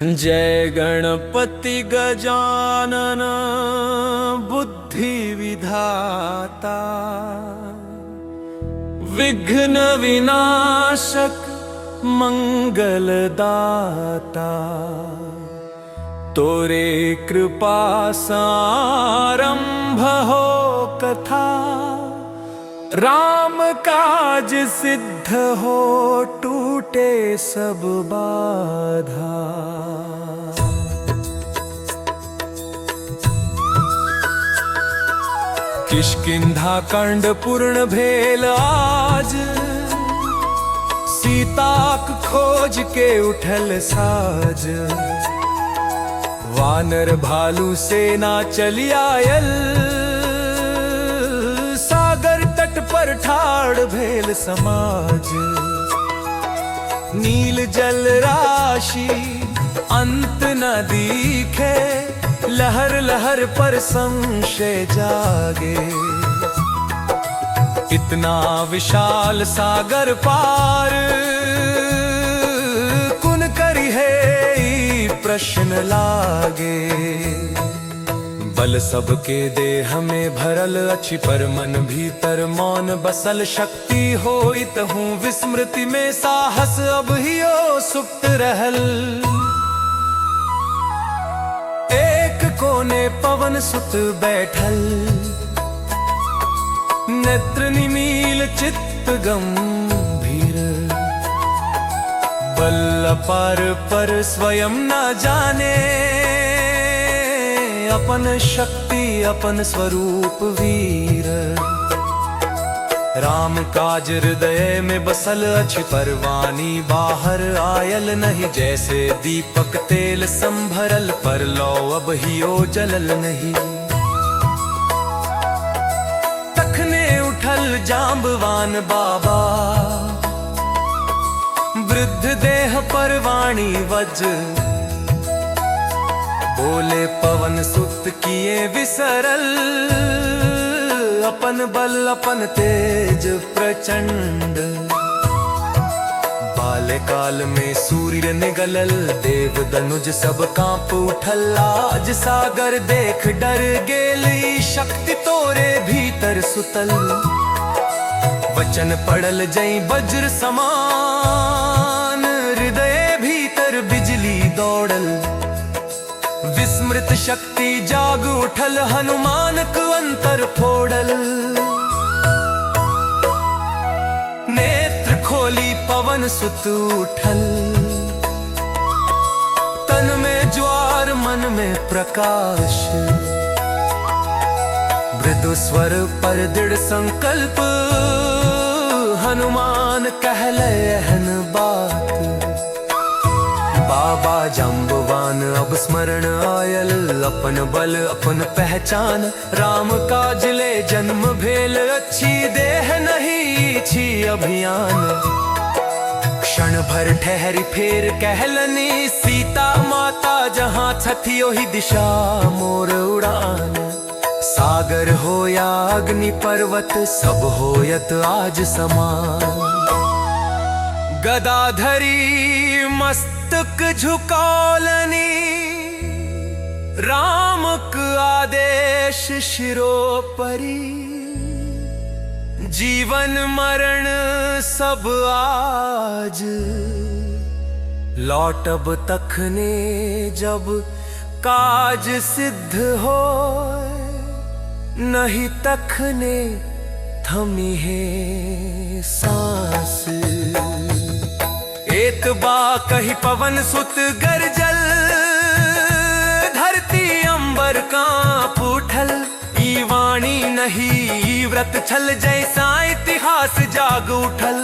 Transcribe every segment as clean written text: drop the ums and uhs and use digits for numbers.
जय गणपति गजानन बुद्धि विधाता, विघ्न विनाशक मंगलदाता। तोरे कृपा सारंभ हो कथा, राम काज सिद्ध हो टूटे सब बाधा। किष्किंधा कांड पूर्ण भेल आज, सीताक खोज के उठल साज। वानर भालू सेना चली आयल, सागर तट पर ठाड़ भेल समाज। नील जल राशि अंत न दिखे, लहर लहर पर संशय जागे। इतना विशाल सागर पार, कुन करी है प्रश्न लागे। बल सबके देह में भरल अछि, पर मन भीतर मौन बसल। शक्ति होइत हूँ विस्मृति में, साहस अब हियो सुप्त रहल। एक कोने पवन सुत बैठल, नेत्र निमील चित्त गंभीर। बल अपार पर स्वयं न जाने, अपन शक्ति अपन स्वरूप वीर। राम काज हृदय में बसल अछि, पर वाणी बाहर आयल नहीं। जैसे दीपक तेल संभरल, पर लौ अब हियो जलल नहीं। तखने उठल जांबवान बाबा, वृद्ध देह पर वाणी वज्र। बोले पवन सुत किए विसरल, अपन बल अपन तेज प्रचंड। बाल्यकाल में सूर्य निगलल, देव धनुज सब कांप उठल। आज सागर देख डर गेली, शक्ति तोरे भीतर सुतल। वचन पड़ल जई वज्र समान, हृदय भीतर बिजली दौड़ल। विस्मृत शक्ति जाग उठल, हनुमान को अंतर फोड़ल। नेत्र खोली पवन सुत उठल, तन में ज्वार मन में प्रकाश। मृदु स्वर पर दृढ़ संकल्प, हनुमान कहले एहन बात। बाबा जांबवान अब स्मरण आयल, अपन बल अपन पहचान। राम काज ले जन्म भेल अच्छी, देह नहीं छी अभियान। क्षण भर ठहरी फेर कहलनी, सीता माता जहाँ छथि ओही दिशा मोर उड़ान। सागर हो या अग्नि पर्वत, सब होयत आज समान। गदाधरी मस्तक झुकालनी, रामक आदेश शिरोपरि। जीवन मरण सब आज, लौटब तखने जब काज सिद्ध हो। नहीं तखने थमी है सांस। एक बा कही पवन सुत गरजल, धरती अंबर कांप उठल। ई वाणी नहीं व्रत छल, जैसा इतिहास जाग उठल।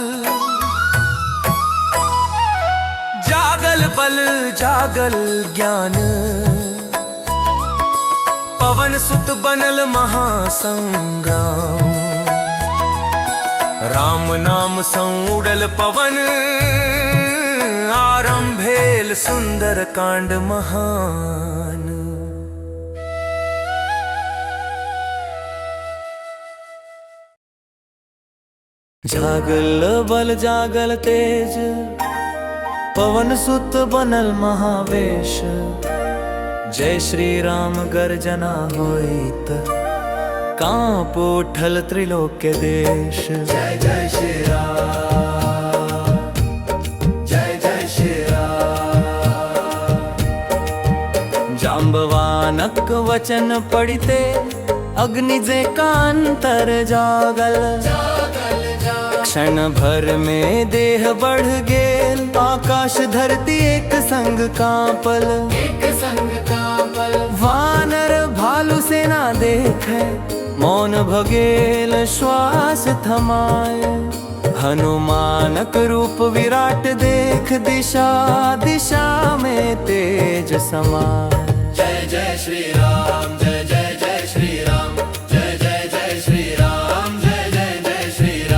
जागल बल जागल ज्ञान, पवन सुत बनल महासंग्राम। राम नाम संउड़ल पवन, आरंभेल सुंदर कांड महान। जागल बल जागल तेज, पवन सुत बनल महावेश, जय श्री राम गर्जना होइत, कांप उठल त्रिलोक्य देश। जय जय श्री राम, जय जय श्री राम। जांबवानक वचन पढ़िते, अग्नि जे कांतर जागल। क्षण भर में देह बढ़ गेल, आकाश धरती एक संग कांपल। वानर भालू सेना देखे, मौन भगेल श्वास थमाए। हनुमानक रूप विराट देख, दिशा दिशा में तेज समाए। जय जय श्री राम, जय जय जय श्री राम, जय जय जय श्री राम, जय जय जय श्री राम।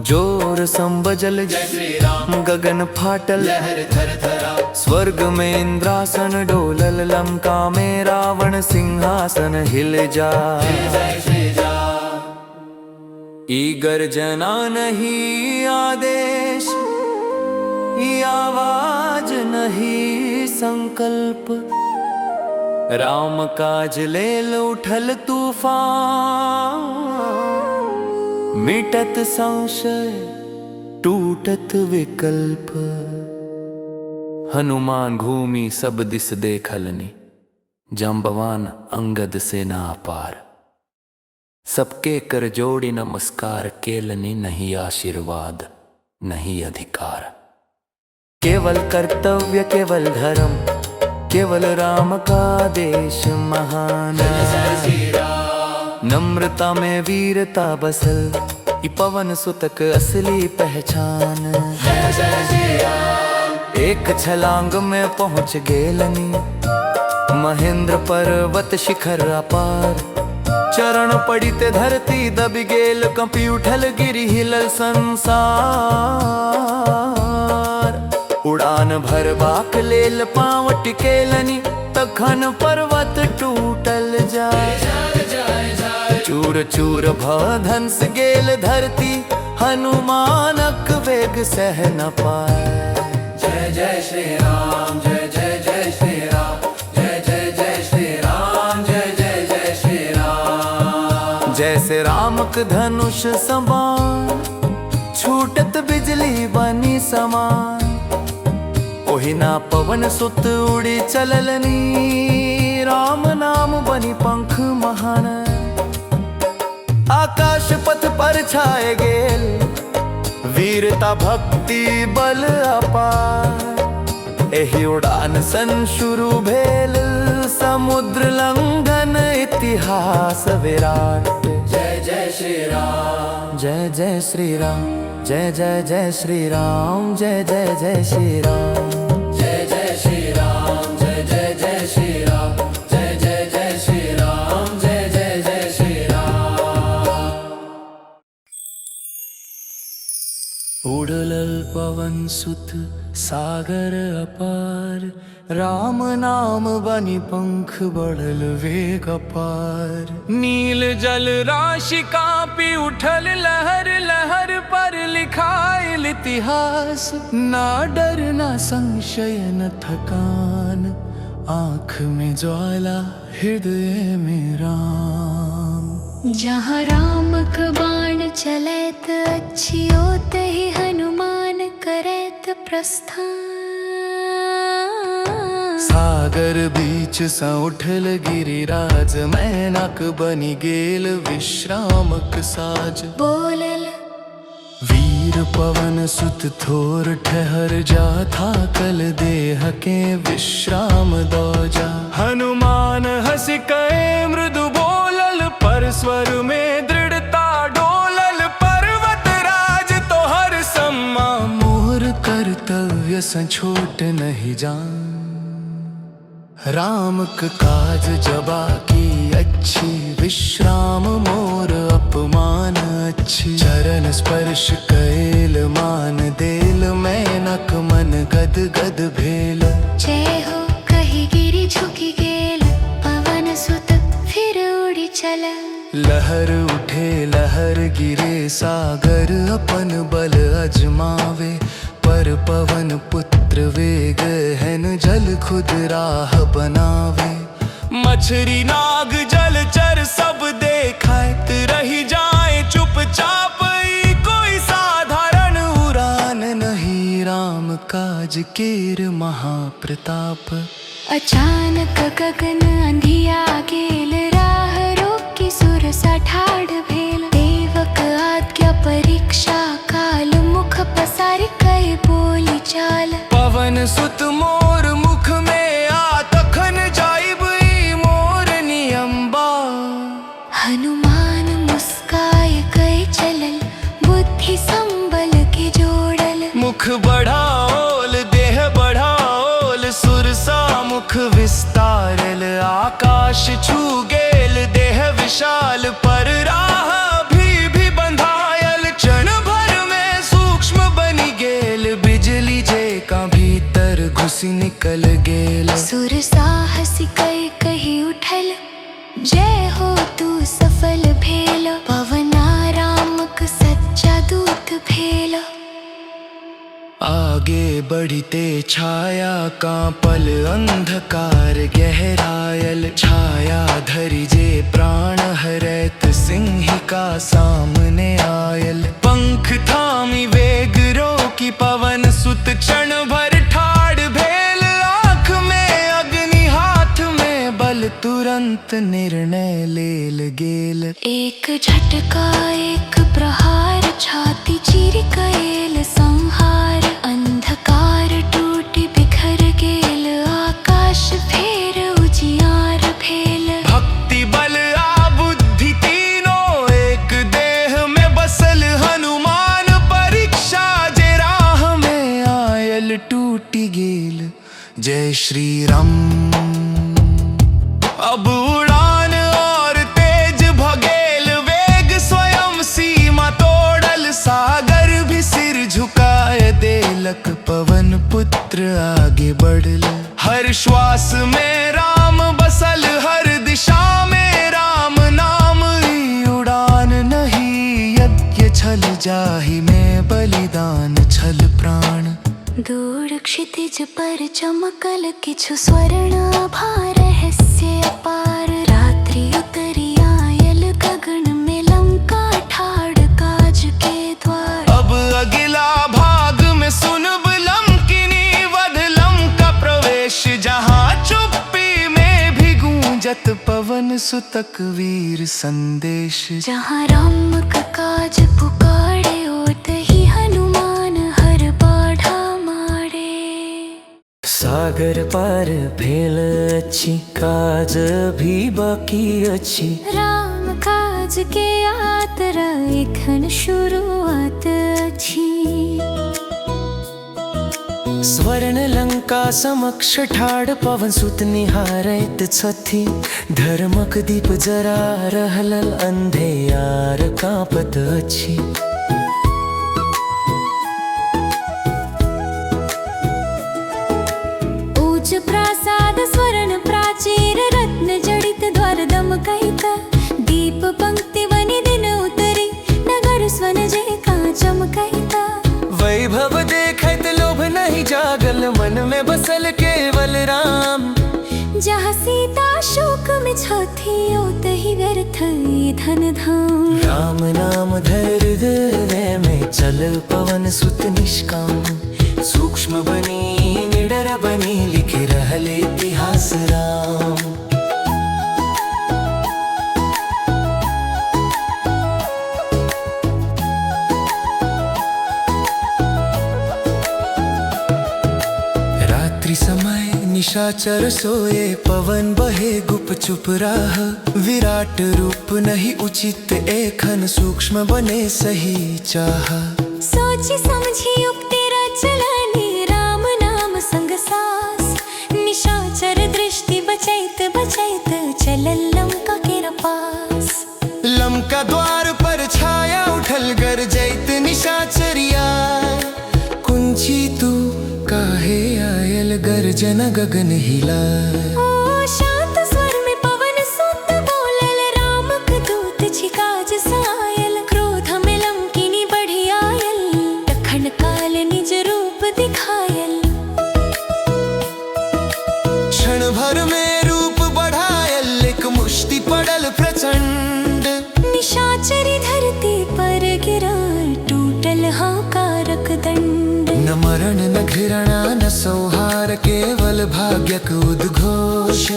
जोर संबजल जय श्री राम, गगन फाटल लहर थर थरा। स्वर्ग में इंद्रासन डोलल, लंका में रावण सिंहासन हिल जा। जय श्री राम। ई गर्जना नहीं आदेश, ई आवाज नहीं संकल्प। राम काज लेल उठल तूफान, मिटत संशय टूटत विकल्प। हनुमान घूमी सब दिस देखलनी, जांबवान अंगद सेना अपार। सबके कर जोड़ी नमस्कार केलनी, नहीं आशीर्वाद नहीं अधिकार। केवल कर्तव्य केवल धर्म, केवल राम का देश महान। नम्रता में वीरता बसल, ई पवन सुतक असली पहचान। एक छलांग में पहुँच गेलनी, महेंद्र पर्वत शिखर अपार। चरण पड़िते धरती दब गेल, कंपी उठल गिरी हिलल संसार। उड़ान भरबाक लेल पाँव टिकेलनी, तखन पर्वत टूटल जाय। चूर चूर भ धंस गेल धरती, हनुमानक वेग सह न पाए। जय जय श्री राम, जय जय जय श्री राम, जय जय जय श्री राम, जय जय जय श्री राम। जैसे रामक धनुष समान, छूटत बिजली बनी समान। ओहिना पवन सुत उड़ी चललनी, राम नाम बनी पंख महान। आकाश पथ पर छाए गेल, वीरता भक्ति बल अपार। एहि उड़ान सन शुरू भेल, समुद्र लंघन इतिहास विराट। जय जय श्री राम, जय जय श्री राम, जय जय जय श्री राम, जय जय जय श्री राम। जय जय श्री राम, जय जय जय श्री राम, जय जय जय श्री राम, जय जय जय श्री राम। उड़लल पवन सुत सागर अपार, राम नाम बनी पंख बढ़ल वेग अपार। नील जल राशि कांपी उठल लहर लहर पर लिखाइल इतिहास। ना डर ना संशय न थकान, आँख में ज्वाला हृदय में राम। जहाँ रामक बाण चलैत अच्छी, ओत ही हनुमान करैत प्रस्थान। सागर बीच सा उठल गिरिराज, मैनाक बनी गेल विश्रामक साज। बोलल वीर पवन सुत थोर ठहर जा, था कल देह के विश्राम दो जा। हनुमान हंस कए मृदु बोलल, पर स्वर में दृढ़ता डोलल। पर्वत राज तोहर सम्मा, मोर कर्तव्य स छोट नहीं जान। रामक काज जबा की अच्छी, विश्राम मोर अपमान अच्छी। चरण स्पर्श कैल मान देल, मैनक मन गद गद भेल। जय हो कही गिरी झुकी गेल, पवन सुत फिर उड़ी चला। लहर उठे लहर गिरे, सागर अपन बल अजमावे। पर पवन पुत्र वेग है न जल खुद राह बनावे। मछरी नाग जलचर सब देखत रही जाए चुपचाप, ई कोई साधारण उड़ान नहीं राम काज केर महाप्रताप। अचानक गगन अंधिया गेल, राह रोकी सुरसा ठाड़ भेल। देवक आज्ञा परीक्षा काल, मुख पसारी कई बोली चाल। पवन सुत मोर मुख में आ, तखन जाइब ई मोर नियम बा। हनुमान मुस्काय कई चलल, बुद्धि संबल के जोड़ल। मुख बढ़ाओल देह बढ़ाओल, सुरसा मुख विस्तारल। आकाश छू गेल देह विशाल, पर राह भी बंधायल। क्षण भर में सूक्ष्म बनी गेल, बिजली जे का भीतर घुसी निकल गेल। सुर साहस कई कही उठल, जय हो तू सफल भेल। पवना रामक सच्चा दूत भेल। आगे बढ़ते छाया कांपल, अंधकार गहरायल। छाया धरि जे प्राण हरैत, सिंहिका सामने आयल। पंख थामी वेग रोकी, पवन सुत क्षण भर ठाड़ भेल। आँख में अग्नि हाथ में बल, तुरंत निर्णय लेल गेल। एक झटका एक प्रहार, छाती चीर कएल संहार। अंधकार टूटी बिखर गेल, आकाश फेर उजियार भेल। भक्ति बल आ बुद्धि तीनों एक देह में बसल। हनुमान परीक्षा जे राह में आयल, टूटी गेल जय श्री राम। अब उड़ान और तेज भगेल, वेग स्वयं सीमा तोड़ल। सागर भी सिर झुकाए देलक, पवन पुत्र आगे बढ़ल। हर श्वास में राम बसल, हर दिशा में राम नाम। ई उड़ान नहीं यज्ञ छल, जाहि में बलिदान छल प्राण। दूर क्षितिज पर चमकल किछु स्वर्ण आभा, रहस्य अपार। रात्रि उतरी आयल, गगन में लंका ठाड़ काज के द्वार। अब अगला भाग में सुनब लंकिनी वध, लंका प्रवेश। जहाँ चुप्पी में भी गूंजत पवन सुतक वीर संदेश। जहाँ राम का काज पुकारे, ओत ही हनुमान हर बाढ़ा मारे। सागर पार भेल अछि, काज भी बाकी अछि। राम काज के यात्रा एखन शुरुआत अछि। स्वर्ण लंका समक्ष ठाड़, पवन सुत निहारैत छथि। धर्मक दीप जरा रहल, अंधेयार कांपत अछि। ऊंच प्रासाद स्वर्ण प्राचीर, रत्न जड़ित द्वार दमकैत। दीप पंक्ति बनी दिन उतरी, नगर स्वन जे का चमकैत। वैभव देखैत लोभ नहीं जागल, मन में बसल केवल राम। जहाँ सीता शोक में छथि, ओतहि व्यर्थ ई धन धाम। राम नाम धर हृदय में, चल पवन सुत निष्काम। सूक्ष्म बनी निडर बनी, लिख रहल इतिहास राम। रात्रि समय निशाचर सोए, पवन बहे गुप चुप राह। विराट रूप नहीं उचित, एखन सूक्ष्म बने सही चाह। सोची समझी उक्ति रचलनि, राम नाम संग सास। निशाचर दृष्टि बचैत बचैत, चलल लंका के पास। लंका द्वार पर छाया उठल, गरजैत निशाचरिया। कुंची तू काहे आयल, गर्जन गगन हिला। ओ शांत स्वर में पवन सुत बोलल, रामक दूत छिकाज सायल। क्रोध में लंकिनी बढ़ी आयल, तखन काल निज रूप भर में रूप बढ़ायल, एक मुष्टि पड़ल प्रचंड। निशाचरी धरती पर गिरा, टूटल हाकारक दंड। न मरण न घृणा न संहार, केवल भाग्यक उद्घोष।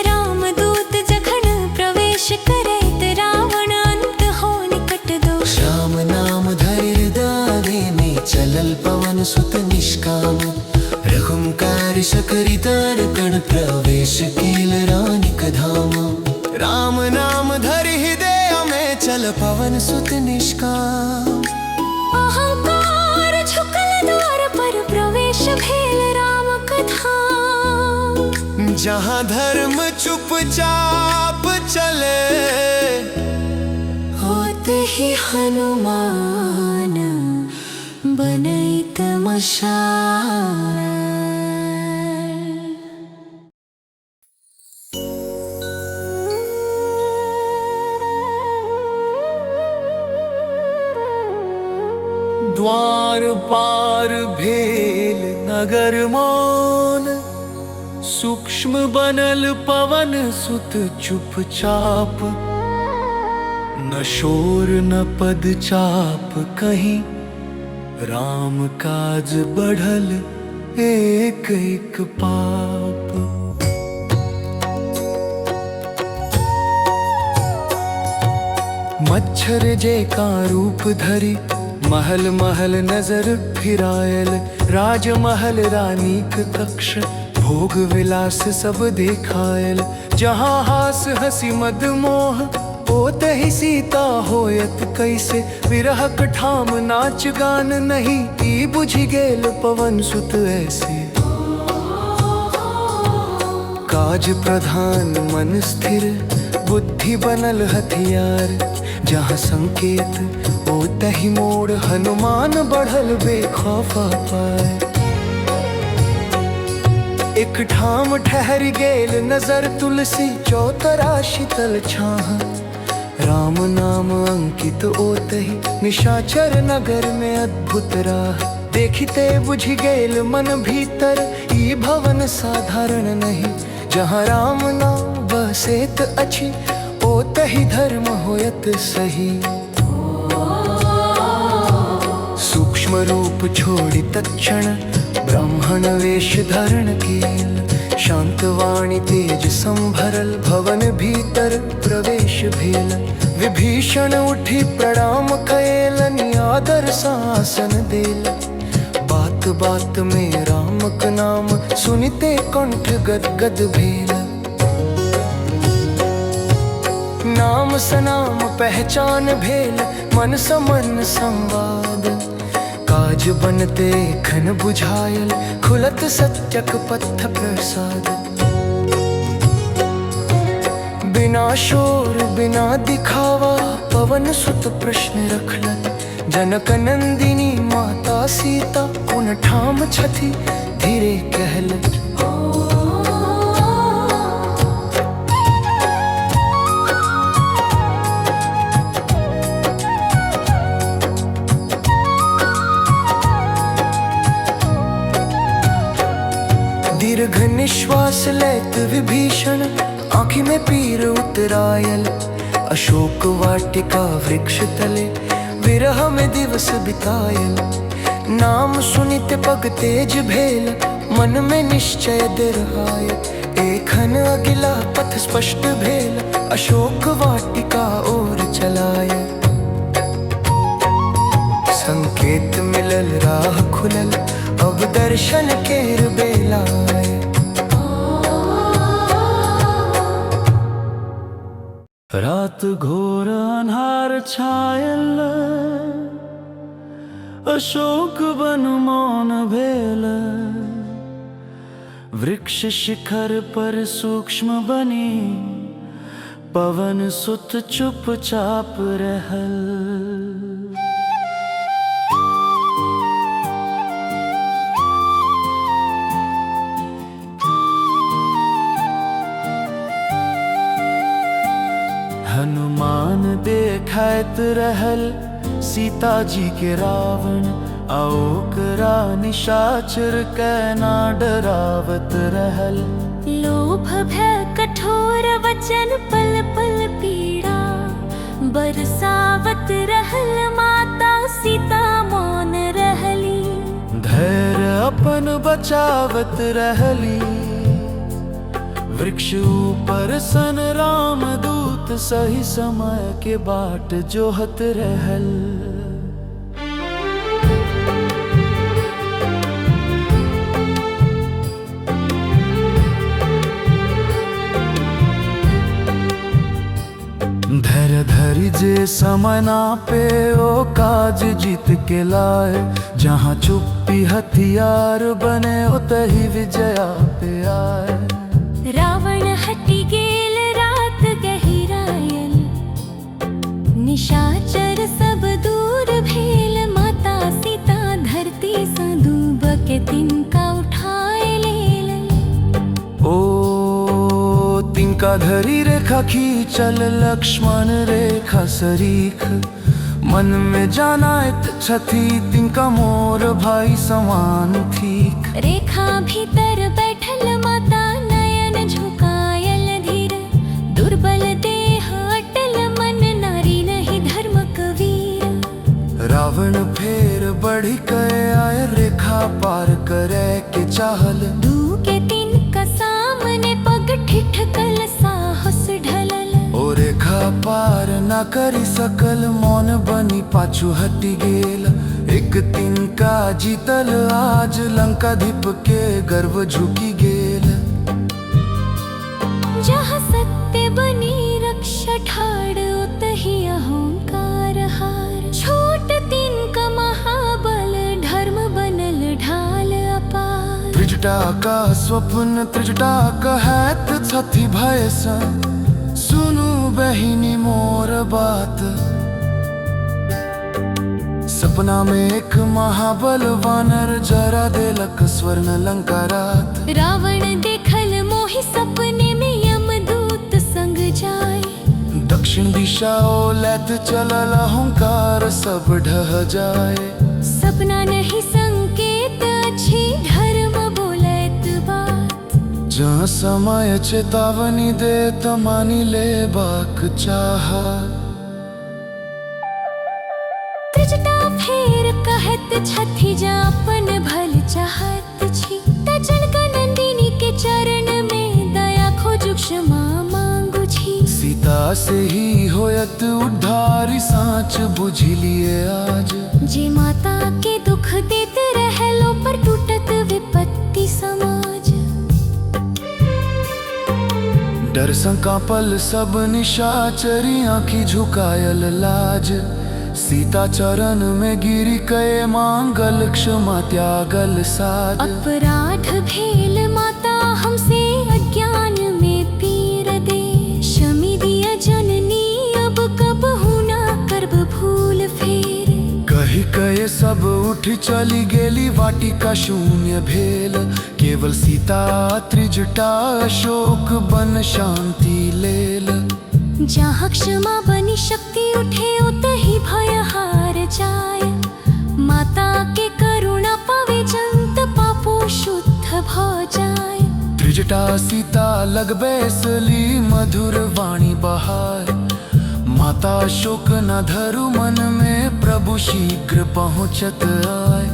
रामदूत जखन प्रवेश करे, रावण अंत हो निकट दोष। राम नाम धरि हृदय में, चलल पवन सुत निष्काम। रघुमकार सकरि तारकण, प्रवेश कील रानिक धाम। राम नाम धरि हृदय में, चल पवन सुत निष्काम। अहंकार झुकल द्वार पर, प्रवेश भेल राम कथा। जहाँ धर्म चुपचाप चले, होते ही हनुमान बनैत मशाल। द्वार पार भेल नगर मौन, सूक्ष्म बनल पवन सुत चुपचाप। न शोर न पद चाप कहीं, राम काज बढ़ल एक एक पाप। मच्छर जे का रूप धरी, महल महल नजर फिरायल। राजमहल रानीक कक्ष, भोग विलास सब देखायल। जहाँ हास हसी मद मोह, ओत ही सीता होयत कैसे। विरह कठाम नाच गान नहीं, ई बुझि गेल पवन सुत ऐसे। काज प्रधान मन स्थिर, बुद्धि बनल हथियार। जहाँ संकेत ओतहि मोड़, हनुमान बढ़ल बेखौफा पाए। एक ठाम ठहर गेल नजर, तुलसी चौतरा शीतल छाह। राम नाम अंकित ओतहि, निशाचर नगर में अद्भुत राह। देखिते बुझि गेल मन भीतर, ई भवन साधारण नहीं। जहाँ राम नाम बसेत अछि, ओतहि धर्म होयत सही। सूक्ष्म रूप छोड़ि तत्क्षण, ब्राह्मण वेश धारण केल। शांत वाणी तेज संभरल, भवन भीतर प्रवेश भेल। विभीषण उठी प्रणाम कएलनि, आदर शासन देल। बात बात में राम का नाम, सुनिते कंठ गदगद भेल। नाम सनाम पहचान भेल, मन समन संवाद। काज बनते खन बुझायल, खुलत सत्यक पथ प्रसाद। बिना शोर बिना दिखावा, पवन सुत प्रश्न रखलन। जनक नंदिनी माता सीता, उन ठाम छथि धीरे कहलन। दीर्घ निश्वास लेत विभीषण, आँखी में पीर उतरायल। अशोक वाटिका वृक्ष तले, विरह में दिवस बितायल। नाम सुनित पग तेज भेल, मन में निश्चय दृढ़ाय। एखन अगिला पथ स्पष्ट भेल, अशोक वाटिका ओर चलाय। संकेत मिलल राह खुलल, अब दर्शन केर बेलाय। रात घोर अन्हार छायल, अशोक वन मौन भेल। वृक्ष शिखर पर सूक्ष्म बनी, पवन सुत चुपचाप रहल। हनुमान देखैत रहल, सीता जी के रावण। ओकरा निशाचर के ना डरावत रहल। लोभ भय कठोर वचन पल पल पीड़ा बरसावत रहल। माता सीता मौन रहली, धैर्य अपन बचावत रहली। वृक्ष ऊपर सन राम दूत सही समय के बाट जोहत रहल। धैर्य धरि जे समय ना पे ओ काज जीत के लाए। जहाँ चुप्पी हथियार बने उतही विजया पे आए। रावण हटी गेल रात गहिरायल, निशाचर सब दूर भेल। माता सीता धरती सँ दूब के तिनका उठाए लेल। ओ तिनका धरी रेखा खींचल लक्ष्मण रेखा सरीख। मन में जानाइत छथि तिनका मोर भाई समान थीक। रेखा भीतर बैठल माता नयन झुकायल धीर। दुर्बल देह अटल मन नारी नहीं धर्म कवीर। रावण फेर बढ़ी के आए रेखा पार करे के चाहल। दू के तिनका सामने पग ठिठकल साहस ढलल। ओ रेखा पार ना करी सकल मौन बनी पाछू हटी गेल। एक तिनका जीतल आज लंकाधिप के गर्व झुकी गेल। जहाँ सत्य बनी रक्षा ठाड़ उतही अहंकार हार। छोट तिनका महाबल धर्म बनल ढाल अपार। त्रिजटा का स्वप्न त्रिजटा कहैत छथि भय सँ। सुनू बहिनी मोर बात, सपना में एक महाबल वानर जरा देलक स्वर्ण लंका रात। रावण देखल मोहि सपने में यमदूत संग जाए। दक्षिण दिशा ओलैत चलल अहंकार सब ढह जाए। सपना नहीं संकेत अच्छी धर्म बोलैत बात। जहाँ समय चेतावनी दे त मानी ले बाक चाहा। त्रिजटा फेर कहत छथि जा अपन भल चाहत छी। त जनका नंदिनी के चरण में दया खोजु क्षमा मांगु छी। सीता से ही होयत उद्धारी साँच बुझि लिए आज। जे माता के दुख देत रहलो पर टूटत विपत्ति समाज। डर सँ कांपल सब निशाचरी आँखि झुकायल लाज। सीता चरण में गिरी कए मांगल क्षमा त्यागल साज। अपराध भेल माता हमसे अज्ञान में पीर दे। क्षमि दिया जननी अब कब हुना करब भूल फेर। कही कहे सब उठ चली गेली वाटिका शून्य भेल। केवल सीता त्रिजटा अशोक बन शांति लेल। जहाँ क्षमा बनी शक्ति उठे उतही भय हार जाए। माता के करुणा पावे जंत पापो शुद्ध भ जाए। त्रिजटा सीता लग बैसली मधुर वाणी बहार। माता शोक न धरु मन में प्रभु शीघ्र पहुँचत आए।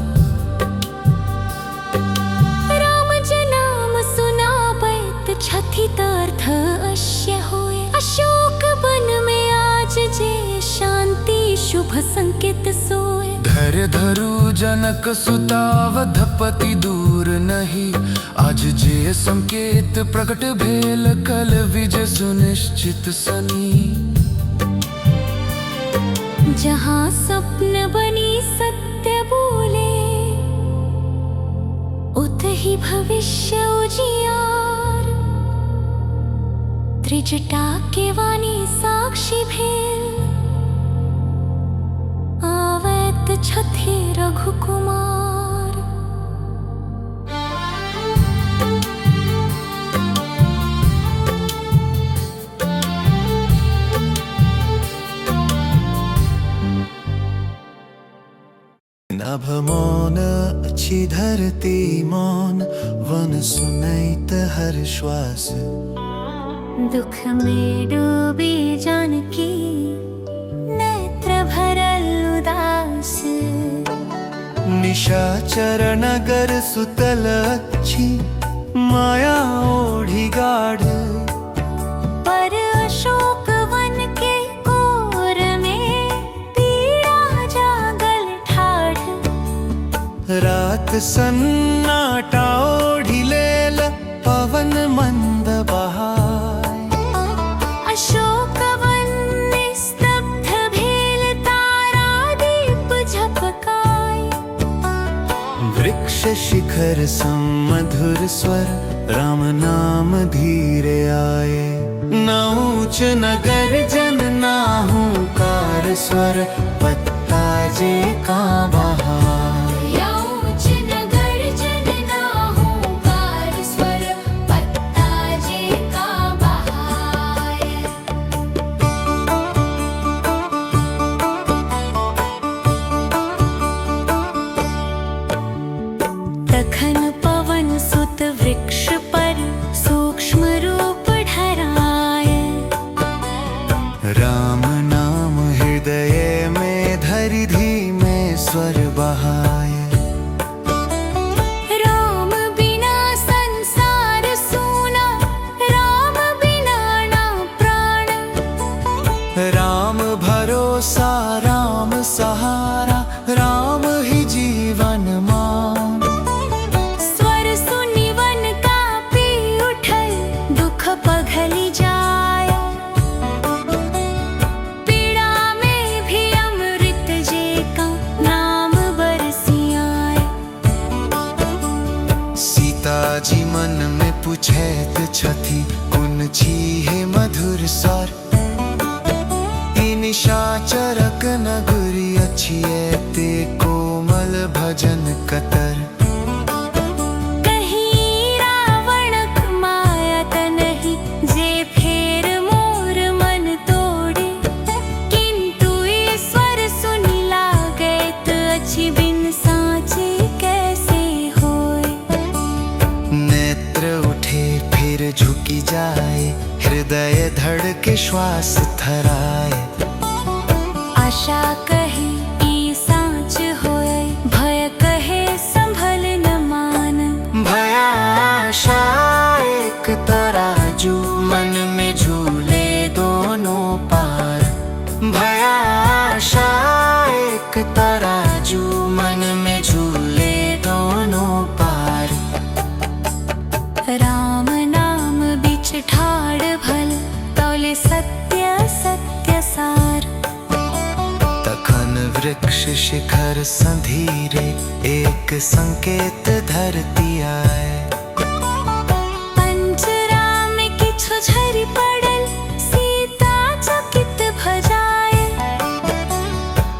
राम जनाम सुनाबैत छथि तर्थ अश्य होए। अशोक वन में आज जे शांति शुभ संकेत सोए। धैर्य धरु जनक सुतावधपति दूर नहीं। आज जे संकेत प्रकट भेल कल विजय सुनिश्चित सनी। जहाँ स्वप्न बनी सत्य बोले उतही भविष्य उजियार। त्रिजटा के वाणी साक्षी भेल आवैत छथि रघुकुमार। नभ मोर धरती मौन वन सुनैत हर श्वास दुख में डूबी जानकी नेत्र भरल उदास निशाचर नगर सुतल अच्छी माया ओढ़ी गाढ़ पर अशोक वन के कोर में पीड़ा जागल ठाढ़ रात सन्नाटा ओढ़ी लेल पवन मंद बहाय अशोक वन निस्तब्ध भेल तारा दीप झपकाय वृक्ष शिखर मधुर स्वर राम नाम धीरे आए न ऊंच न गर्जन न हुंकार स्वर पत्ता जे का बहाय या ऊंच न गर्जन न हुंकार स्वर पत्ता जे का बहाय तखन पवन सुत वृक्ष पर सूक्ष्म रूप ढराय राम नाम हृदय में धरि धीमे स्वर बहाय राम बिना संसार सूना राम बिना ना प्राण राम भरोसा राम सहारा राम ही जीवन मान स्वर सुनि वन कांपी उठल दुख पघली जाय पीड़ा में भी अमृत जे का नाम बरसी आय सीता जी मन में पूछैत छथि कुन छी हे मधुर स्वर ई निशाचरक नगरी अछि ते कोमल भजन कतर कहीं रावणक माया तनहि जे फेर मोर मन तोड़े किंतु ईश्वर सुनि लागैत अछि बिन साँचे कैसे होय नेत्र उठे फिर झुकी जाए हृदय धड़के श्वास थराए आशा कहे ई साँच होय भय कहे संभल न मान भयाशा एक तराजू मन में झूले दोनों पार भयाशा एक तराजू मन में झूले दोनों पार राम नाम बिच ठाड़ भल तौले सत्य सत्य सार तखन वृक्ष शिखर संधीरे एक संकेत धरती आए पंजराम किछु झरि पड़ल सीता चकित भजाय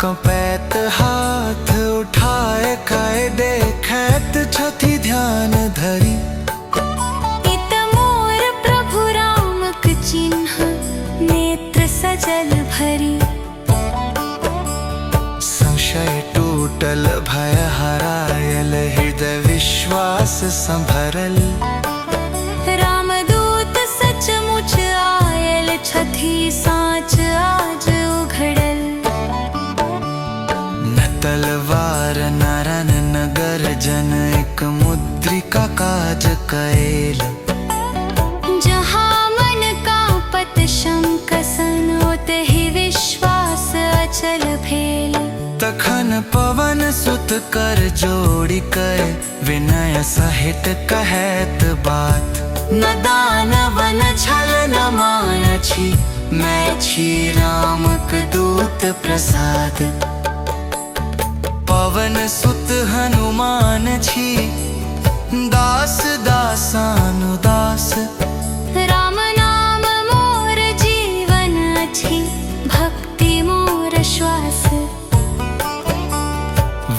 कपैत हाथ उठाए कह देखैत छथि ध्यान धरी इत मोर प्रभु रामक चिन्ह नेत्र सजल भरी संशय टूटल भय हरायल हृदय विश्वास संभरल रामदूत सचमुच आयल छथि साँच आज उघड़ल न तलवार न रन न गर्जन एक मुद्रिका काज कैल जहाँ मन कांपत शंक सन ओतहि विश्वास अचल भेल तखन पवन सुत कर जोड़ी कह विनय सहित कहैत बात न दानव न छल न मान छी मैं छी रामक दूत प्रसाद पवन सुत हनुमान छी दास दासानुदास राम नाम मोर जीवन अछि भक्ति मोर श्वास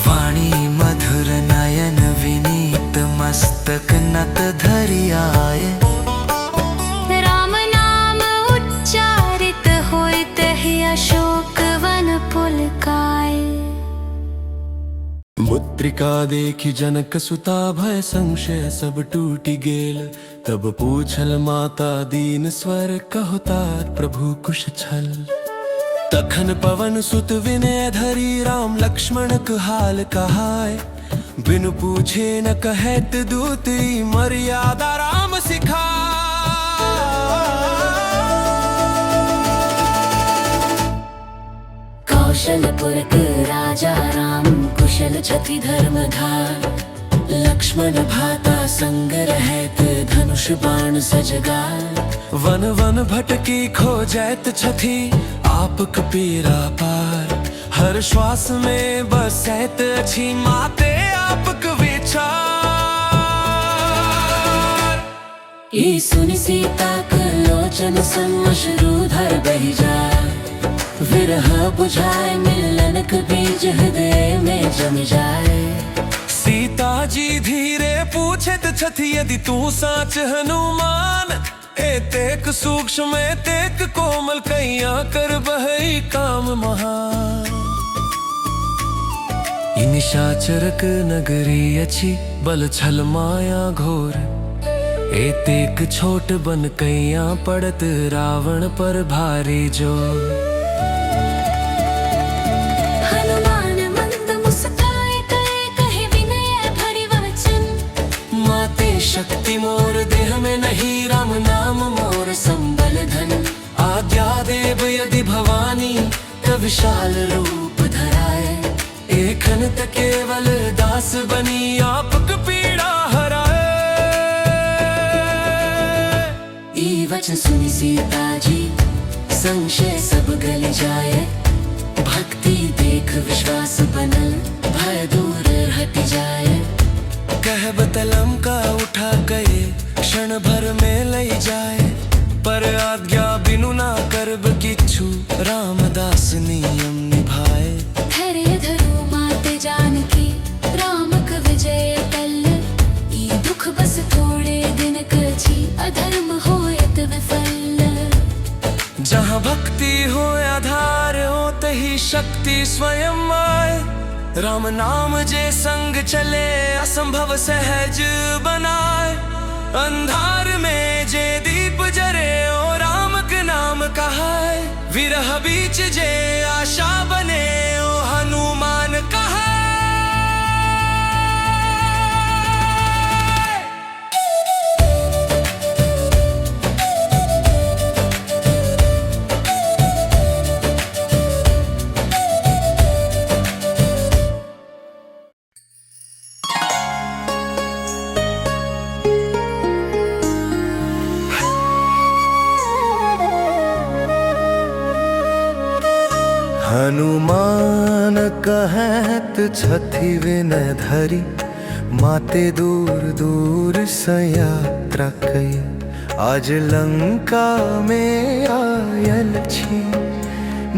वाणी मधुर नयन विनीत मस्तक नत धरि आए राम नाम उच्चारित होइत ही अशोक वन पुलकाय पुत्रिका देखी जनक सुता भय संशय सब टूटी गेल। तब पूछल माता दीन स्वर कहुतार प्रभु कुश छल। तखन पवन सुत विनय धरी राम लक्ष्मण हाल कहाय। बिनु पूछे न कहत दूत मर्यादा राम सिखा। कौशलपुरक राजा राम कुशल छति धर्मधार। लक्ष्मण भाता संग रहत धनुष बाण सजगार। वन वन भटकी खोजैत छथि आपक पीरा पार। हर श्वास में बसैत अछि माते आपक विचार। ई सुनि सीताक लोचन सम अश्रुधर बहि जाय। विरह बुझाए मिलनक बीज हृदय में जम जाए। सीता जी धीरे पूछत छथि यदि तू साच हनुमान। एतेक सूक्ष्म एतेक कोमल कैया कर बहई काम महान। ई निशाचरक नगरी अछि बल छल माया घोर। एतेक छोट बन कैया पड़त रावण पर भारी जोर। शक्ति मोर देह में नहीं राम नाम मोर संबल धन। आज्ञा देव यदि भवानी त विशाल रूप धराए। एखन त केवल दास बनी आपक पीड़ा हराए। ई वचन सुनि सीता जी संशय सब गल जाए। भक्ति देख विश्वास बनल भय दूर हट जाए। कह बतलम का उठा गए क्षण भर में लई जाए। पर आज्ञा बिनु ना करब किछु रामदास नियम निभाए। धैर्य धरो माते जानकी रामक विजय कल। ई दुख बस थोड़े दिन कछि अधर्म होयत विफल। जहाँ भक्ति हो आधार हो तही शक्ति स्वयं आए। राम नाम जे संग चले असंभव सहज बनाए। अंधार में जे दीप जरे ओ राम के नाम कहाय। विरह बीच जे आशा बने ओ हनुमान कहाय। हनुमान कहत छथि विनय धरी। माते दूर दूर से यात्रा कई। आज लंका में आयल छी।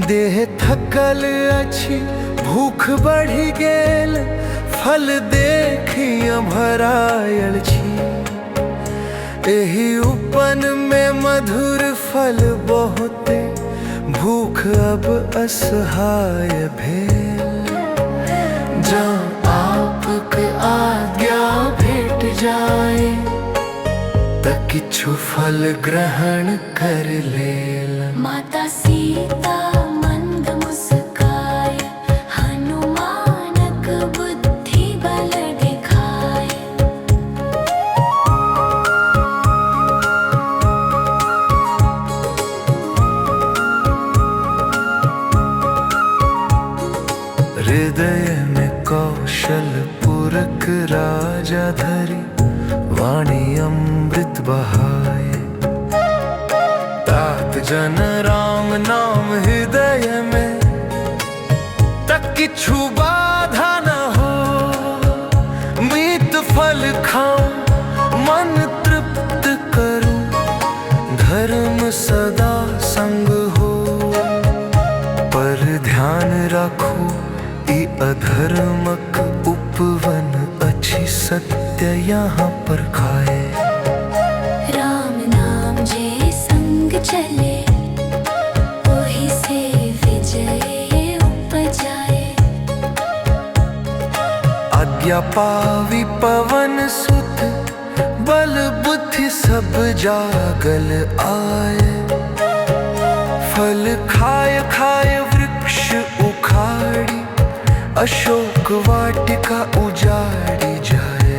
देह थकल अछि भूख बढ़ि गेल। फल देखी भरायल छी। एही उपन में मधुर फल बहुते। भूख अब असहाय भेल। जँ आपक आज्ञा भेट जाए त किछु फल ग्रहण कर लेल। माता सीता मंद मुस्काय। हनुमानक बुद्धि बल दिखाए। हृदय में कौशलपुरक राजा धरी। वाणी अमृत बहाए। तात जन राम नाम हृदय में तक किछु बाधा न हो। मीत फल खाऊं मन तृप्त करूं। धर्म सदा संग हो। पर ध्यान रखो ई अधर्मक उपवन अछि। सत्य यहाँ पर खाए। राम नाम जे संग चले ओहि से विजय उपजाए। आज्ञा पावी पवन सुत, बल बुद्धि सब जागल आए। फल खाय खाय वृक्ष उखाड़ी, अशोक वाटिका उजाड़ी जाए।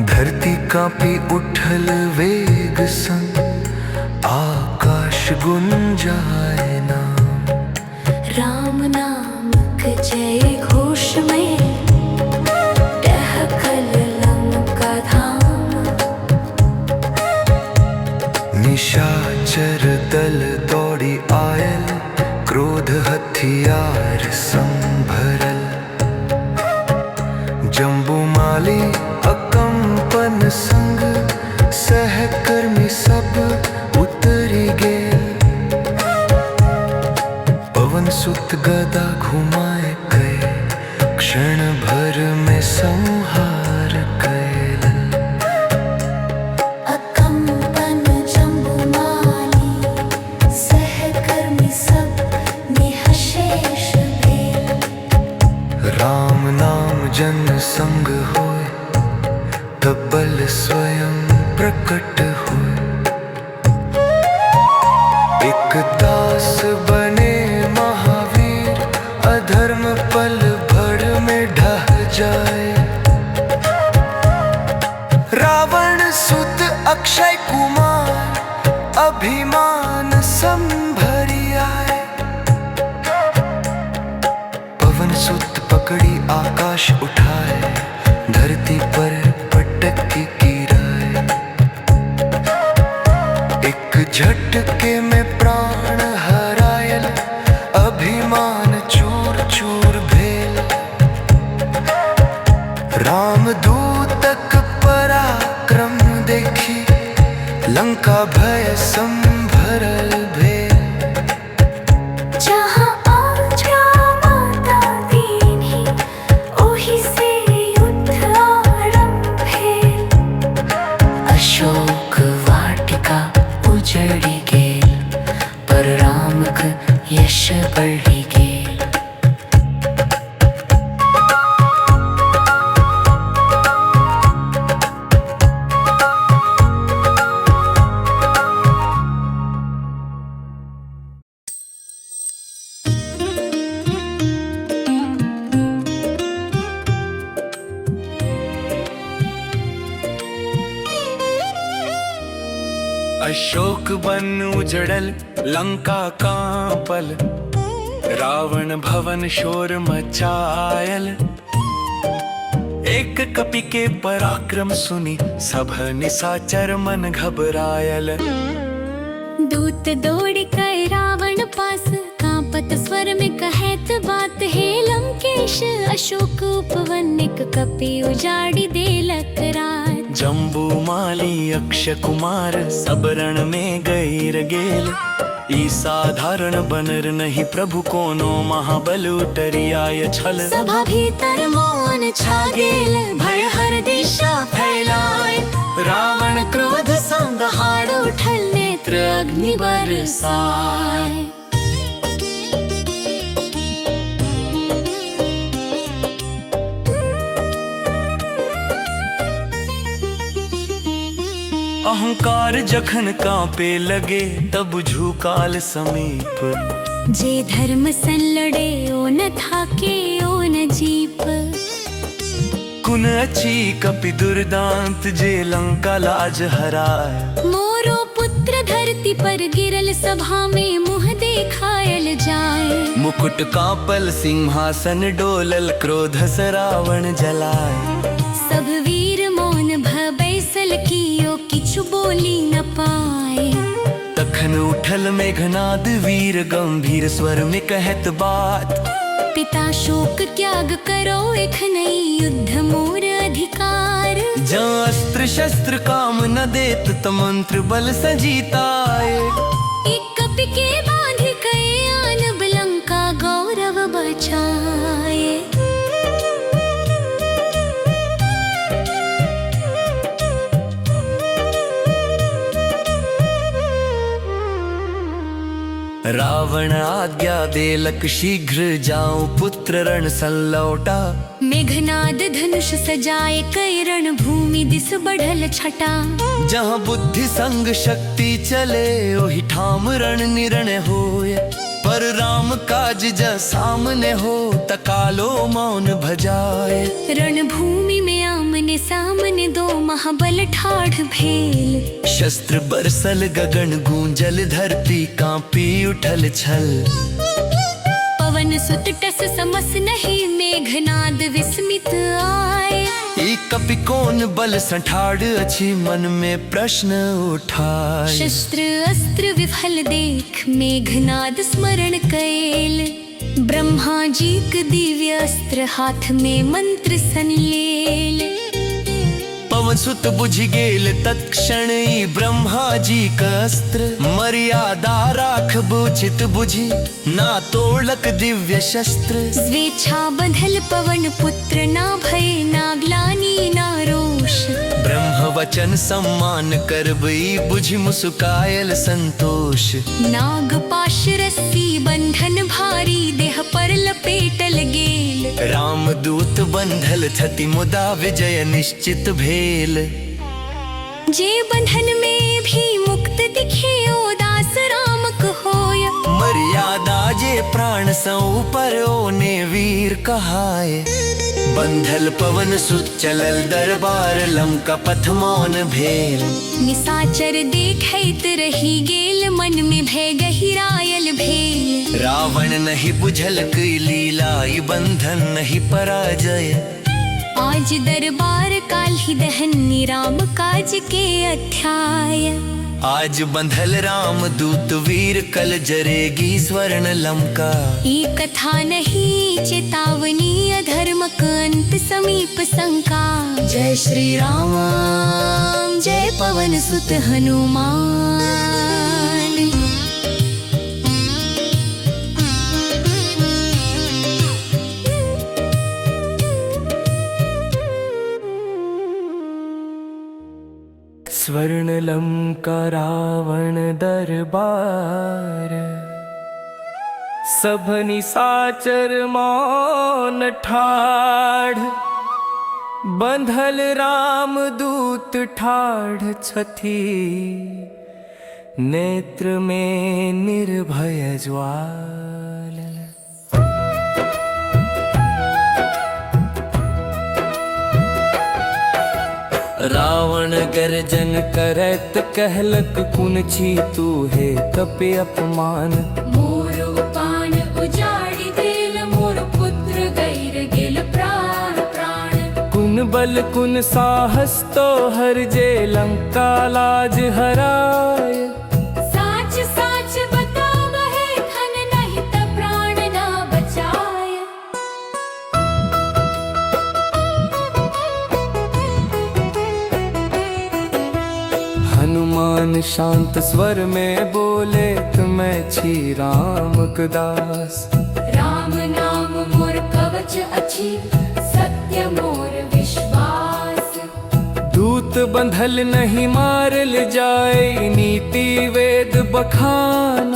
धरती कांपी उठल वेग संग, आकाश गुंजाए नाम। राम नाम के जय घोष में टहकल लंका धाम। निशाचर दल दौड़ी आयल, क्रोध हथियार संभरल। जम्बूमाली अकंपन संग, सहकर्मी सब उतरी गेल। पवन सुत गदा घुमाए गए, क्षण भर में संहार कैल। अकंपन जम्बूमाली, सहकर्मी सब निःशेष भेल। राम नाम जन संग होय, तब बल स्वयं प्रकट होय। एक दास बने महावीर, अधर्म पल भर में ढह जाए। रावण सुत अक्षय कुमार, अभिमान संभरी आए। पवन सुत पकड़ी आकाश उठाए, धरती पर पटकी गिराए। एक झटके में प्राण हरायल, अभिमान चूर चूर भेल। रामदूतक पराक्रम देखी, लंका भय संभरल भेल। जहाँ आज्ञा माता दीनी, ओहि से युद्ध आरंभ भेल। अशोक वाटिका उजड़ी गेल, पर राम क यश बढ़ी गेल। अशोक वन उजड़ल, लंका कांपल। रावण भवन शोर मचायल। एक कपि के पराक्रम सुनी, सब निशाचर मन घबरायल। दूत दौड़ कर रावण पास, कांपत स्वर में कहत बात। हे लंकेश अशोक उपवन, एक कपि उजाड़ी देलक रात। जम्बूमाली अक्षय कुमार, सब रण में गईर गेल। ई साधारण बनर नहीं, प्रभु कोनो महाबल उतरी आय छल। सभा भीतर मौन छा गेल, भय हर दिशा फैलाए। रावण क्रोध संग हाड़ उठल, नेत्र अग्नि बरसाए। अहंकार जखन कांपे लगे, तब झुकाल समीप। जे धर्म सन लड़े, ओ न थाके ओ न जीप। कुन अच्छी कपि दुर्दांत, जे लंका लाज हराए। मोरो पुत्र धरती पर गिरल, सभा में मुँह देखायल जाए। मुकुट कांपल, सिंहासन डोलल, क्रोध से रावण जलाए। सब वीर मौन भ बैसल, कियो किछु बोली न पाए। तखन उठल मेघनाद वीर, गंभीर स्वर में कहत बात। पिता शोक त्याग करो, एखनई युद्ध मोर अधिकार। जहाँ अस्त्र शस्त्र काम न देत, त मंत्र बल से जीताए। एक कपि के बांध कए, आनब लंका गौरव बचाए। रावण आज्ञा देलक शीघ्र जाऊं पुत्र रण संलौटा। मेघनाद धनुष सजाए कई रण भूमि दिस बढ़ल छटा। जहाँ बुद्धि संग शक्ति चले ओहि ठाम रण निरण होय। पर राम काज ज सामने हो तकालो मौन भजाए। रणभूमि में आमने सामने दो महाबल ठाढ़ भेल। शस्त्र बरसल गगन गूंजल धरती कांपी उठल छल। पवन सुत टस समस नहीं मेघनाद विस्मित आए। ई कपि कौन बल संठाड़ अछि मन में प्रश्न उठाए। शस्त्र अस्त्र विफल देख मेघनाद स्मरण कैल। ब्रह्मा जी के दिव्य अस्त्र हाथ में मंत्र संलेल। पवन सुत बुझि गेल तत्क्षण ई ब्रह्मा जी का अस्त्र। मर्यादा राखब उचित बुझि ना तोड़लक दिव्य शस्त्र। स्वेच्छा बंधल पवन पुत्र ना भय ना ग्लानि ना रोष। ब्रह्म वचन सम्मान करब ई बुझि मुस्कायल संतोष। नाग पाश रस्सी बंधन भारी देह पर लपेटल गेल। राम दूत बंधल थति मुदा विजय निश्चित भेल। जे बंधन में भी मुक्त दिखे ओ दास राम कहोय। मर्यादा जे प्राण सौ पर ओने वीर कहाय। बंधल पवन सुत चलल दरबार लंका पथ मौन भेल। निशाचर देखैत रही गेल मन में भय गहिरायल भेल। रावण नहीं बुझल की लीला ई बंधन नहीं पराजय। आज दरबार काल्हि दहन राम काज के अध्याय। आज बंधल राम दूत वीर कल जरेगी स्वर्ण लंका। ये कथा नहीं चेतावनी अधर्म का अंत समीप शंका। जय श्री राम जय पवन सुत हनुमान। स्वर्ण लंका रावण दरबार। सब निशाचर मौन ठाढ़। बंधल राम दूत ठाढ़ छथि नेत्र में निर्भय ज्वाल। रावण गर्जन करत कहलक कुन छी तू हे कपि अपमान। मोर उपान उजाड़ी देल मोर पुत्र गैर गेल प्राण प्राण। कुन बल कुन साहस तो हर जे लंका लाज हराय। साच साच बताव है धन नहीं त प्राण ना बचाय। हनुमान शांत स्वर में बोले मैं छी राम का दास। राम नाम मोर कवच अछि सत्य मोर विश्वास। दूत बंधल नहीं मारल जाए नीति वेद बखान।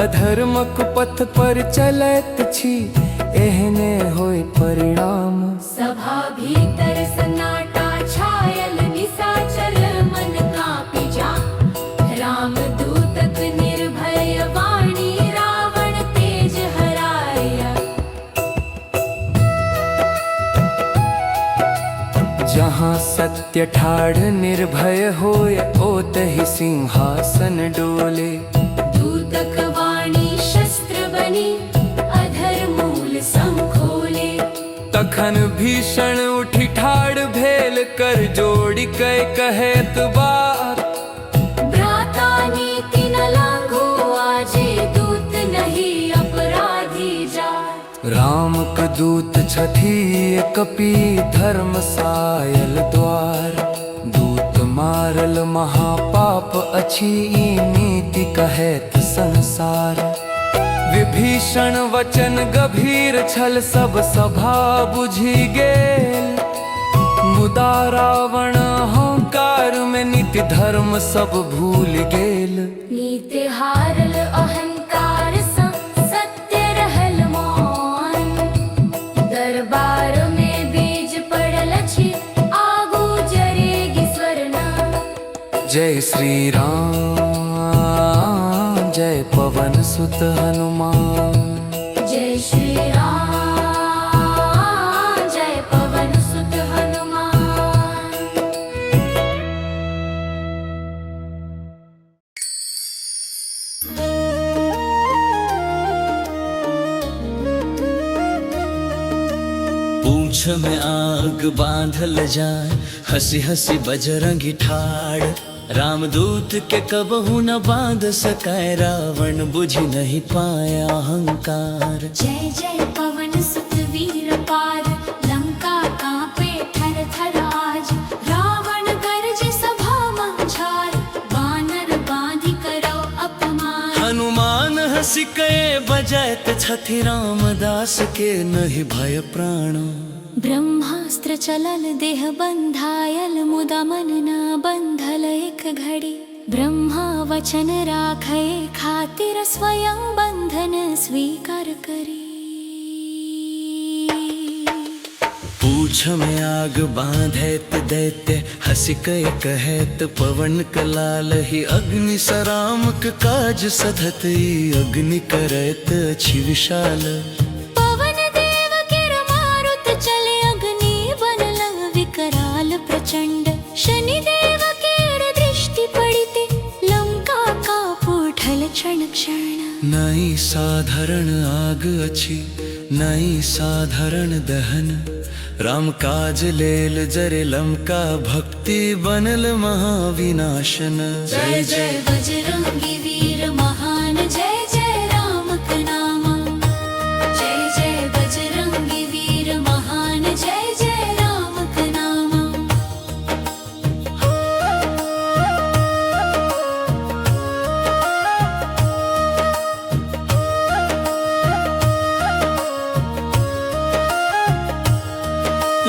अधर्मक पथ पर चलत छी एहने होय परिणाम। सभा भीतर सन्नाटा छायल निशाचर मन कांपि जा। राम दूतक निर्भय वाणी रावण तेज हराया। जहाँ सत्य ठाढ़ निर्भय होय ओतहि सिंहासन डोले। दूतक वाणी शस्त्र बनी अधर मूल संखोले। तखन भीषण उठी ठाड़ भेल कर जोड़ी कै कहत बात। भ्राता नीति न लांघो आजे दूत नहीं अपराधी जात। राम क दूत छथि कपि धर्म सायल द्वार। दूत मारल महापाप अछि ई नीति कहत संसार। विभीषण वचन गंभीर छल सब सभा बुझि गेल। मुदा रावण अहंकार में नीति धर्म सब भूल गेल। नीति हारल अहंकार जय श्री राम जय पवन सुत हनुमान। जय श्री राम जय पवन सुत हनुमान। पूंछ में आग बांधल जाए, हंसी हंसी बजरंगी ठाड़। रामदूत के कबहू न बांध सकाए, रावण बुझ नहीं पाया अहंकार। जय जय पवन सुत वीर पार, लंका कांपे थर थर आज। रावण गरजे सभा मंझार, बानर बांधी करो अपमान। हनुमान हंसी कहे बजायत छथि, रामदास के नहीं भय प्राण। ब्रह्मास्त्र चलल देह बंधायल, मुदा मन न बंधल एक घड़ी। ब्रह्मा वचन राखे खातिर, स्वयं बंधन स्वीकार करी। पूछ में आग बांधैत दैत्य, हंसी कहे कहत पवन कलाल। ही अग्नि सराम के काज सधत, अग्नि करैत अछि विशाल। प्रचंड शनिदेव केर दृष्टि पड़िते, लंका का पूठल क्षण क्षण। नई साधारण आग अछि, नई साधारण दहन। राम काज लेल जरे लंका, भक्ति बनल महाविनाशन। जय जय बजरंगी वीर महान, जय जय राम का नाम। जय जय बजरंगी वीर महान, जय जय राम का नाम।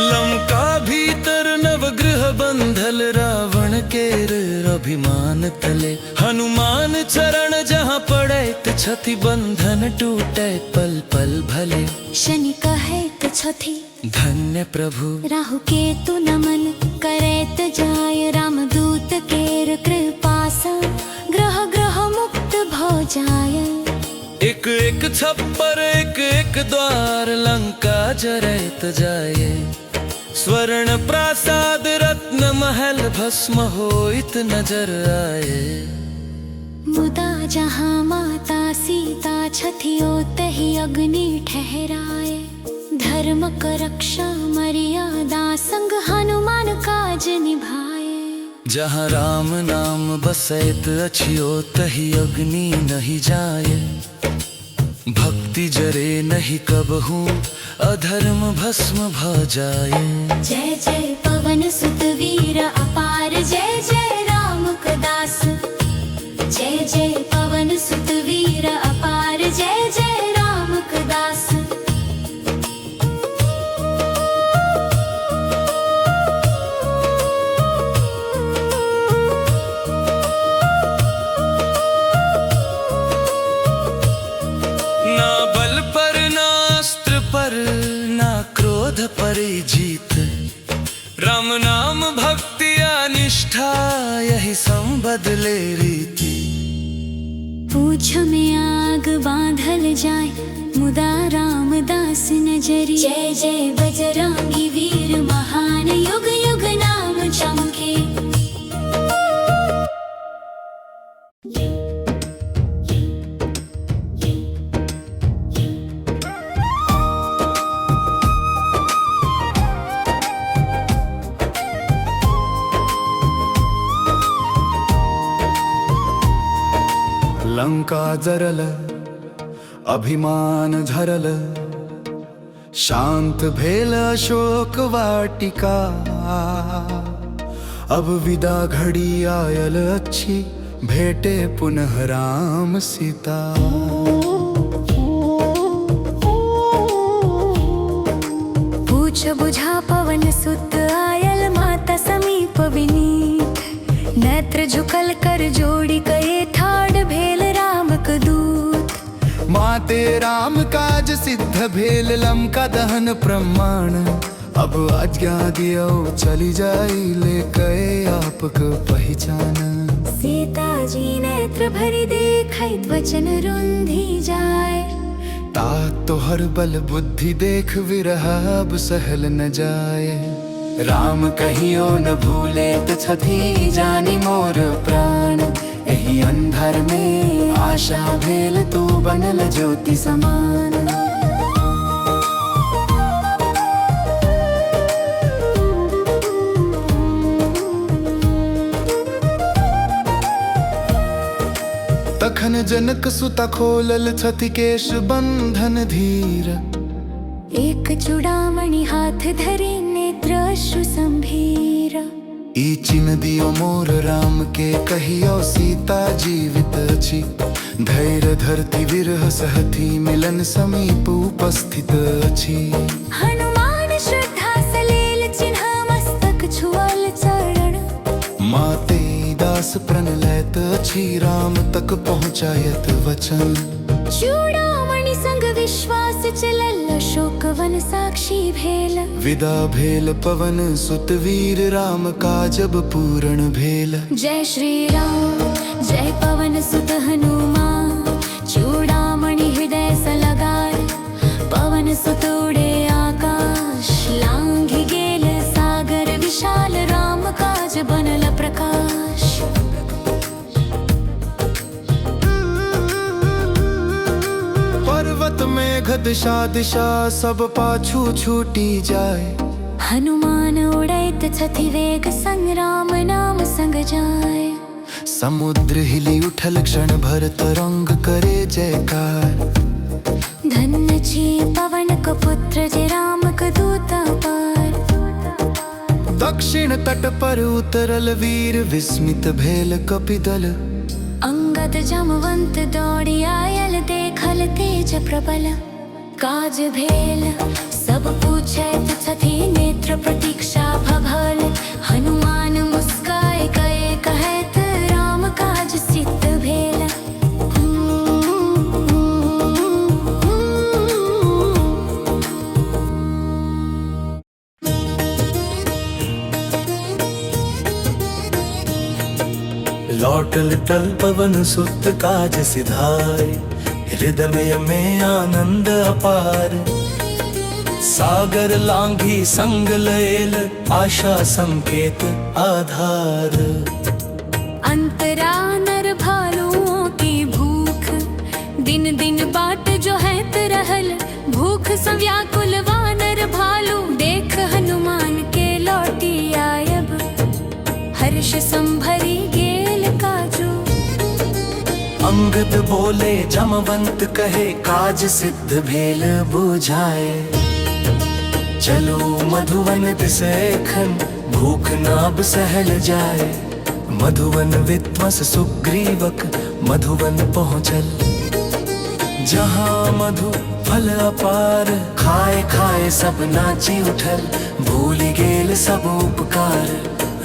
लंका भीतर नवग्रह बंधल, रावण केर अभिमान तले। हनुमान चरण जहाँ पड़ैत छथि, बंधन टूटे पल पल भले। शनि कहैत छथि धन्य प्रभु, राहु केतु नमन करैत जाय। रामदूत केर कृपा सँ, ग्रह ग्रह मुक्त भो जाय। एक एक छप्पर एक एक द्वार, लंका जरैत जाए। स्वर्ण प्रासाद रत्न महल, भस्म होइत नजर आए। मुदा जहाँ माता सीता छथि, ओतहि अग्नि ठहराए। धर्म क रक्षा मर्यादा संग, हनुमान काज निभाए। जहाँ राम नाम बसैत अछि, ओतहि अग्नि नहीं जाए। भक्ति जरे नहीं कबहू, अधर्म भस्म भ जाए। जय जय पवन सुत वीर अपार, जय जय राम का दास। जय जय पवन सुत वीर अपार, जय जय राम का दास। ना बल पर ना अस्त्र पर, ना क्रोध पर जीत। राम नाम भक्ति निष्ठा, यही संबदले रीति। पूछ में आग बांधल जाय, मुदा रामदास नजरी। जय जय बजरंगी वीर महान, युग युग नाम चमके। लंका जरल अभिमान झरल, शांत भेल अशोक वाटिका। अब विदा घड़ी आयल अच्छी, भेटे पुनः राम सीता। पूछ बुझा पवन सुत आयल, माता समीप विनीत। नेत्र झुकल कर जोड़ी कहे, ठाड़ भेल राम क दूत। माते राम काज सिद्ध भेल, लंका दहन प्रमाण। अब आज्ञा दियो चली जाई ले गए आपक पहचान। सीता जी नेत्र भरि देखैत वचन रुंधी जाय। ता तोहर बल बुद्धि देख विरह अब सहल न जाए। राम कहियो न भूले छथि जानी मोर प्राण। एही अंधर में आशा भेल तू बनल ज्योति समान। तखन जनक सुता खोलल छथि केश बंधन धीर। एक चूड़ामणि हाथ धरे नेत्र अश्रु संभीर। ई चिन्ह दियो मोर राम के कहियो सीता जीवित अछि। धैर्य धरती विरह सहती मिलन समीप उपस्थित अछि। हनुमान श्रद्धा सलेल चिन्ह मस्तक छुअल चरण। माते दास प्रण लैत अछि राम तक पहुँचायत वचन। चूड़ामणि संग विश्वास चलल अशोक वन साक्षी भेल। विदा भेल पवन सुत वीर राम काजब पूर्ण भेल। जय श्री राम जय पवन सुत हनुमान। चूड़ामणि हृदय स लगाय। पवन सुत उड़े आकाश लांघि गेल सागर विशाल। राम काज बनल प्रकाश। पर्वत मेघ दिशा दिशा सब पाछू छूटी जाए। हनुमान उड़ैत छथि वेग संग राम नाम संग जाय। समुद्र हिली उठल क्षण भर तरंग करे जयकार। धन्य छी पवन को पुत्र जे राम को दूत पार। दक्षिण तट पर उतरल वीर विस्मित भेल कपिदल। अंगद जमवंत दौड़ी आयल देखल तेज प्रबल। काज भेल सब पूछैत छथि नेत्र प्रतीक्षा भभल। हनुमान मुस्काय कए कहैत राम काज सिद्ध भेल। लौटल टल पवन सुत काज सिधाय। हृदय में आनंद अपार। सागर लांघी संग लैल आशा संकेत आधार। अंतरा नर भालुओं की भूख दिन दिन बाट जो हैत रहल। भूख संव्याकुल वानर भालू देख हनुमान के लौटी आयब। हर्ष संभरी गेल काजू। अंगद बोले जमवंत कहे काज सिद्ध भेल बुझाए। चलो मधुवन दिसैखन भूख नाब सहल जाए। मधुवन विद्वस सुग्रीवक मधुवन पहुँचल। जहाँ मधु फल अपार खाए खाए सब नाची उठल। भूल गेल सब उपकार।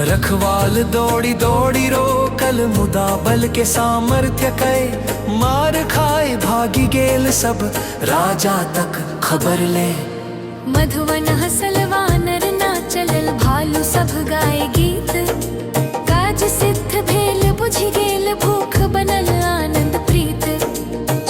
रखवाल दौड़ी दौड़ी रोकल मुदा बल के सामर्थ्य कए। मार खाए भागी गेल सब राजा तक खबर ले। मधुवन हसल वानर ना चलल भालू सब गाए गीत। काज सिद्ध भेल बुझि गेल भूख बनल आनंद प्रीत।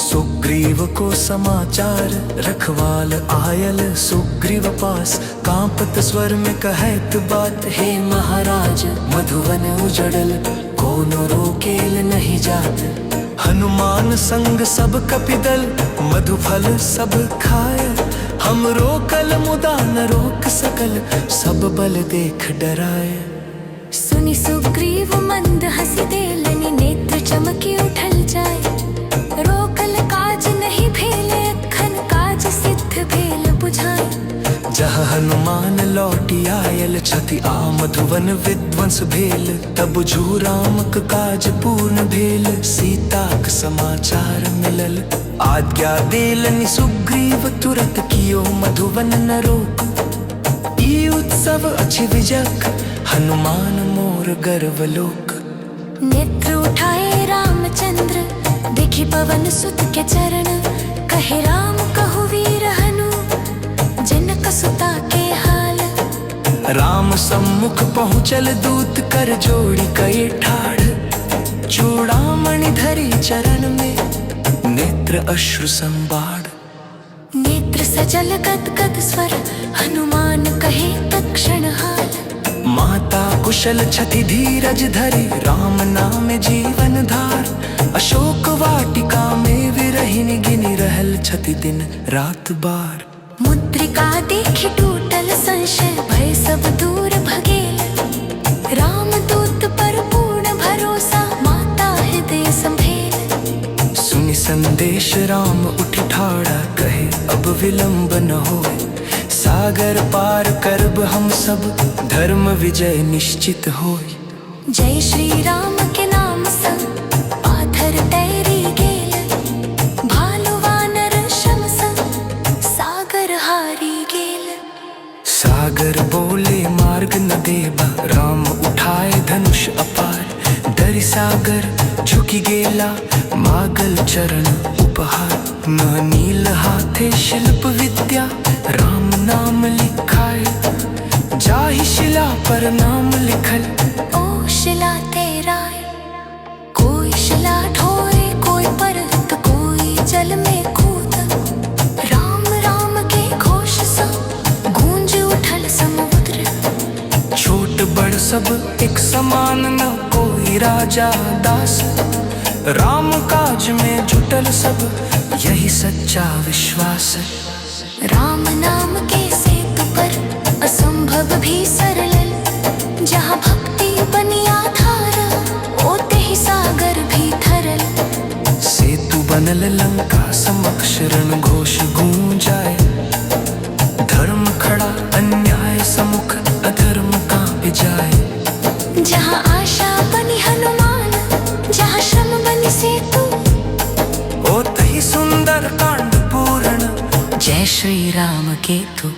सुग्रीव को समाचार रखवाल आयल सुग्रीव पास। कांपत स्वर में कहत बात हे महाराज। मधुवन उजड़ल कोनो रोकेल नहीं जात। हनुमान संग सब कपिदल मधुफल सब खाए। हम रोकल मुदा न रोक सकल सब बल देख डराए। सुनि सुग्रीव मंद हंसी देलनि नेत्र चमकी उठल जाय। रोकल काज नहीं भेल अखन काज सिद्ध भेल बुझाय। जहाँ हनुमान लौटी आयल छथि आ मधुवन विद्वंस भेल। तब जू रामक काज पूर्ण भेल सीताक समाचार मिलल। आज्ञा देलनि सुग्रीव तुरत कियो मधुवन न रोक। ई उत्सव अछि विजयक हनुमान मोर गर्वलोक। नेत्र उठाए रामचंद्र देखि पवन सुत के चरण। कहे राम कहु वीर हनु जनक सुता के हाल। राम सम्मुख पहुँचल दूत कर जोड़ी कई ठाड़, चूड़ामणि धरी चरण में नेत्र अश्रु संबाड़। नेत्र सजल गदगद स्वर हनुमान कहे तत्क्षण हाल, माता कुशल छति धीरज धरी राम नाम जीवन धार। अशोक वाटिका में विरहिनी गिनी रहल छति दिन रात बार। मुद्रिका देखी टूटल संशय भय सब दूर भगेल, राम दूत पर पूर्ण भरोसा माता हृदय संभेल। सुनि संदेश राम उठी ठाड़ा कहे अब विलंब न होए, सागर पार करब हम सब धर्म विजय निश्चित होए। जय श्री राम के नाम संग पाथर तैरी गेल, भालु वानर शम संग सागर हारी गेल। सागर बोले मार्ग न देबा, राम उठाए धनुष अपार। डरि सागर झुकी गेला मागल चरण उपहार। न नील हाथे शिल्प विद्या राम नाम लिखाए, जाहि शिला पर नाम लिखल ओ शिला तेराय। कोई शिला ढोए कोई पर्वत कोई जल में कूद, राम राम के घोष सा गूंज उठल समुद्र। छोट बड़ सब एक समान न कोई राजा दास, राम काज में जुटल सब यही सच्चा विश्वास। राम नाम के सेतु पर असंभव भी सरल, जहाँ भक्ति बनी आधार ओते ही सागर भी थरल। सेतु बनल लंका समक्ष रण घोष गूंजाए, धर्म खड़ा अन्याय समुख अधर्म कांप जाए। जहाँ आशा बनी हनुमान जहाँ श्रम बनी सेतु, ओत ही सुंदर कांड पूर्ण जय श्री राम केतु।